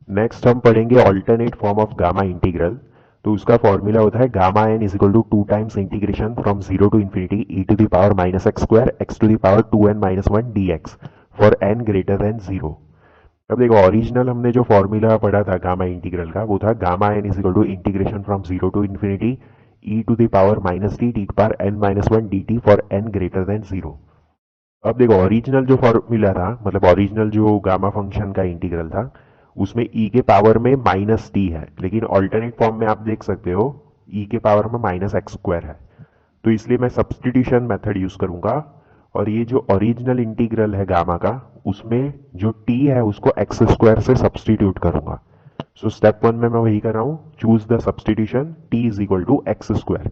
Next हम पढ़ेंगे alternate form of gamma integral. तो उसका फॉर्मूला होता है gamma n is equal to 2 times integration from zero to infinity e to the power minus x square x to the power 2n-1 d x for n greater than zero. अब देखो original हमने जो formula पढ़ा था gamma integral का वो था gamma n is equal to integration from zero to infinity e to the power minus t t power n-1 d t for n greater than zero. अब देखो ओरिजिनल जो फॉर्मूला था मतलब ओरिजिनल जो gamma function का integral था उसमें e के पावर में माइनस टी है, लेकिन ऑल्टरनेट फॉर्म में आप देख सकते हो e के पावर में माइनस एक्स स्क्वायर है। तो इसलिए मैं सब्सटीट्यूशन मेथड यूज करूंगा और ये जो ओरिजिनल इंटीग्रल है गामा का उसमें जो t है उसको एक्स स्क्वायर से सब्सटीट्यूट करूंगा। सो स्टेप वन में मैं वही कर रहा हूं, choose the substitution t is equal to x square.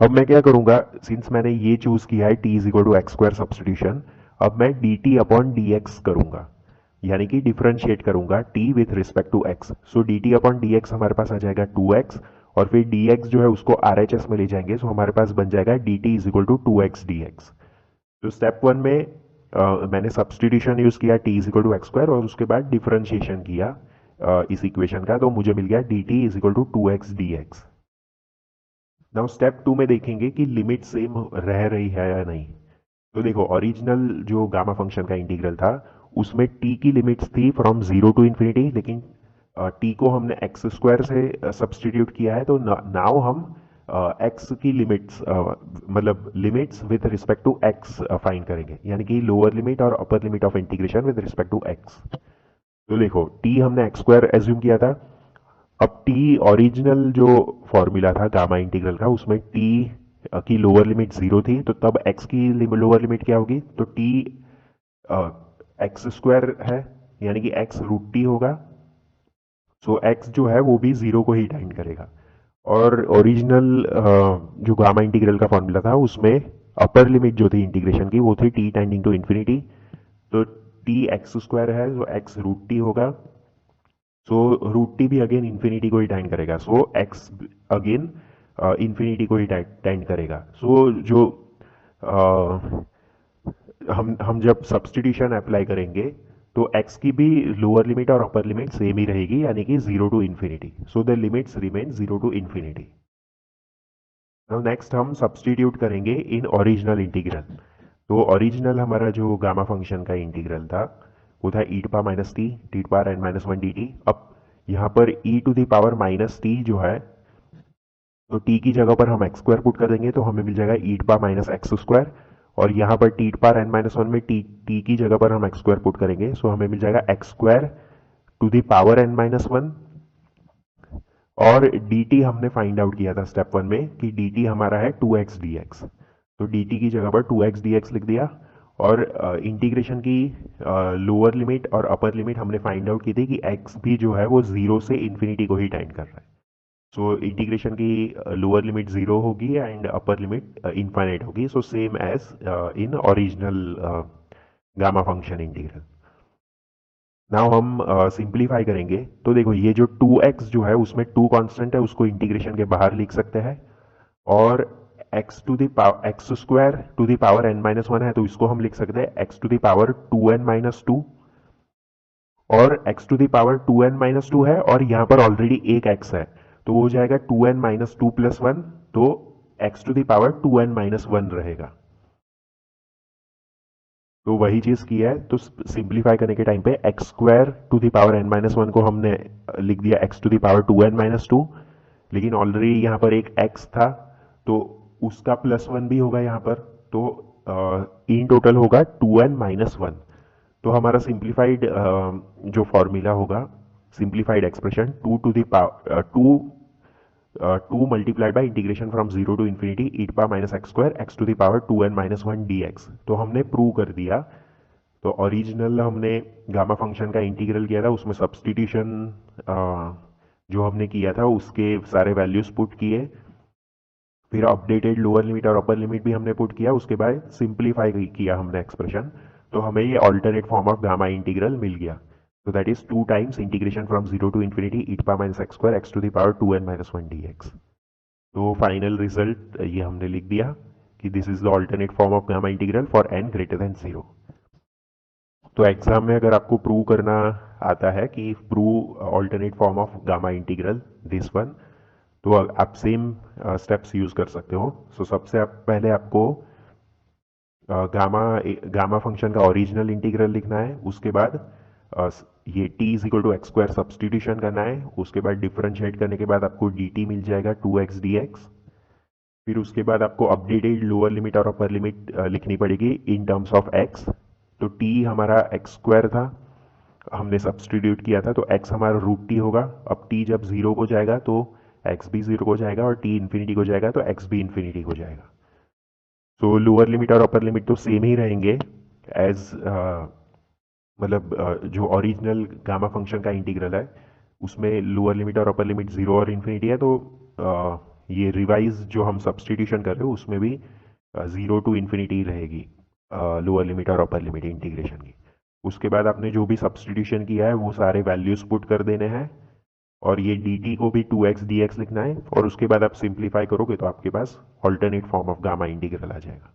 अब मैं क्या करूंगा, सिंस मैंने ये चूज किया है t is equal to x square substitution, अब मैं dt अपॉन डी एक्स करूंगा, यानी कि डिफरेंशिएट करूंगा t with respect to x। So dt upon d x हमारे पास आ जाएगा 2x और फिर dx जो है उसको RHS में ले जाएंगे, सो हमारे पास बन जाएगा dt is equal to 2x dx। तो स्टेप वन में मैंने सब्सटीट्यूशन यूज किया t is equal to x square और उसके बाद डिफरेंशिएशन किया इस इक्वेशन का, तो मुझे मिल गया dt is equal to 2x dx। Now step two में देखेंगे कि लिमिट सेम रह रही है या नहीं। तो देखो ओरिजिनल जो गामा फंक्शन का इंटीग्रल था उसमें t की लिमिट्स थी फ्रॉम जीरो टू इन्फिनिटी, लेकिन t को हमने एक्स स्क्वायर से सब्सटीट्यूट किया है, तो नाउ हम x की लिमिट्स मतलब limits with respect to x find करेंगे, यानी कि लोअर लिमिट और upper limit of integration with respect to x। तो देखो t हमने एक्स स्क्वायर एज्यूम किया था। अब t ओरिजिनल जो फॉर्मूला था गामा इंटीग्रल का उसमें t की लोअर लिमिट जीरो थी, तो तब x की लोअर लिमिट क्या होगी, तो t एक्स स्क्वायर है यानी कि x रूट टी होगा। सो x जो है वो भी जीरो को ही टेंड करेगा। और ओरिजिनल जो गामा इंटीग्रल का फॉर्मूला था उसमें अपर लिमिट जो थी इंटीग्रेशन की वो थी t टेंडिंग टू इन्फिनिटी, तो t एक्स स्क्वायर है तो x रूट टी होगा। सो रूट टी भी अगेन इन्फिनिटी को ही टेंड करेगा, सो एक्स अगेन इन्फिनिटी को ही टेंड करेगा। सो जो uh, हम जब सब्सटीट्यूशन अप्लाई करेंगे तो x की भी लोअर लिमिट और अपर लिमिट सेम ही रहेगी, यानी कि zero to infinity. So the limits remain zero to infinity. Now next हम सब्सटीट्यूट करेंगे इन ओरिजिनल इंटीग्रल। तो ओरिजिनल हमारा जो गामा फंक्शन का इंटीग्रल था वो था e to power minus t t to power n-1 d t. अब यहाँ पर e to the power minus t जो है तो t की जगह पर हम एक्स स्क्वायर पुट कर देंगे तो हमें मिल जाएगा e to power minus x square, और यहाँ पर टी टू पावर n-1 में टी की जगह पर हम एक्स स्क्वायर पुट करेंगे, सो हमें मिल जाएगा x square to the power n-1। और dt हमने फाइंड आउट किया था स्टेप वन में कि dt हमारा है 2x dx, तो dt की जगह पर 2x dx लिख दिया। और इंटीग्रेशन की लोअर लिमिट और अपर लिमिट हमने फाइंड आउट की थी कि x भी जो है वो जीरो से इन्फिनिटी को ही टेंड कर रहा है। सो इंटीग्रेशन की लोअर लिमिट जीरो होगी एंड अपर लिमिट इनफाइनाइट होगी, so same as in original gamma function integral. Now हम सिंप्लीफाई करेंगे, तो देखो ये जो 2x जो है उसमें 2 कांस्टेंट है उसको इंटीग्रेशन के बाहर लिख सकते हैं, और x to the power x square to the power n-1 है तो इसको हम लिख सकते हैं x to the power 2n-2, और x to the power 2n-2 है और यहाँ पर ऑलरेडी एक x है तो वो हो जाएगा 2n-2 प्लस 1, तो x to the power 2n-1 रहेगा। तो वही चीज की है, तो सिंप्लीफाई करने के टाइम पे x square to the power n-1 को हमने लिख दिया x to the power 2n-2, लेकिन ऑलरेडी यहाँ पर एक x था तो उसका प्लस वन भी होगा यहाँ पर, तो इन टोटल होगा 2n-1। तो हमारा सिंप्लीफाइड जो फॉर्मूला होगा, simplified expression two to the power two multiplied by integration from zero to infinity e to power minus x square x to the power 2n-1 dx। तो हमने prove कर दिया। तो ओरिजिनल हमने गामा फंक्शन का integral किया था उसमें सब्सटीट्यूशन जो हमने किया था उसके सारे वैल्यूज पुट किए, फिर अपडेटेड लोअर लिमिट और अपर लिमिट भी हमने पुट किया, उसके बाद सिंप्लीफाई किया हमने एक्सप्रेशन, तो हमें ये alternate form of gamma integral मिल गया। So that is 2 times integration from 0 to infinity e to power minus x square x to the power 2n-1 dx। तो फाइनल रिजल्ट ये हमने लिख दिया कि this is the alternate form of gamma integral for n greater than 0। तो exam में अगर आपको प्रूव करना आता है कि prove alternate form of gamma integral this one. तो आप सेम स्टेप्स यूज कर सकते हो। सो सबसे पहले आपको गामा गामा फंक्शन का ओरिजिनल इंटीग्रल लिखना है। उसके बाद ये t is equal to x square substitution करना है। उसके बाद डिफरेंशिएट करने के बाद आपको dt मिल जाएगा 2x dx। फिर उसके बाद आपको अपडेटेड लोअर लिमिट और अपर लिमिट लिखनी पड़ेगी इन टर्म्स ऑफ x। तो t हमारा एक्स स्क्वायर था, हमने सब्सटीट्यूट किया था, तो x हमारा रूट t होगा। अब t जब जीरो हो जाएगा तो x भी जीरो हो जाएगा और t इन्फिनिटी हो जाएगा तो x भी इन्फिनिटी हो जाएगा। तो लोअर लिमिट और अपर लिमिट तो सेम ही रहेंगे एज मतलब जो ओरिजिनल गामा फंक्शन का इंटीग्रल है उसमें लोअर लिमिट और अपर लिमिट जीरो और इन्फिनिटी है। तो ये रिवाइज जो हम सब्सटीट्यूशन कर रहे हो उसमें भी जीरो टू इन्फिनिटी रहेगी लोअर लिमिट और अपर लिमिट इंटीग्रेशन की। उसके बाद आपने जो भी सब्सटीट्यूशन किया है वो सारे वैल्यूज पुट कर देने हैं और ये dt को भी 2x dx लिखना है। और उसके बाद आप सिंप्लीफाई करोगे तो आपके पास alternate form of gamma integral आ जाएगा।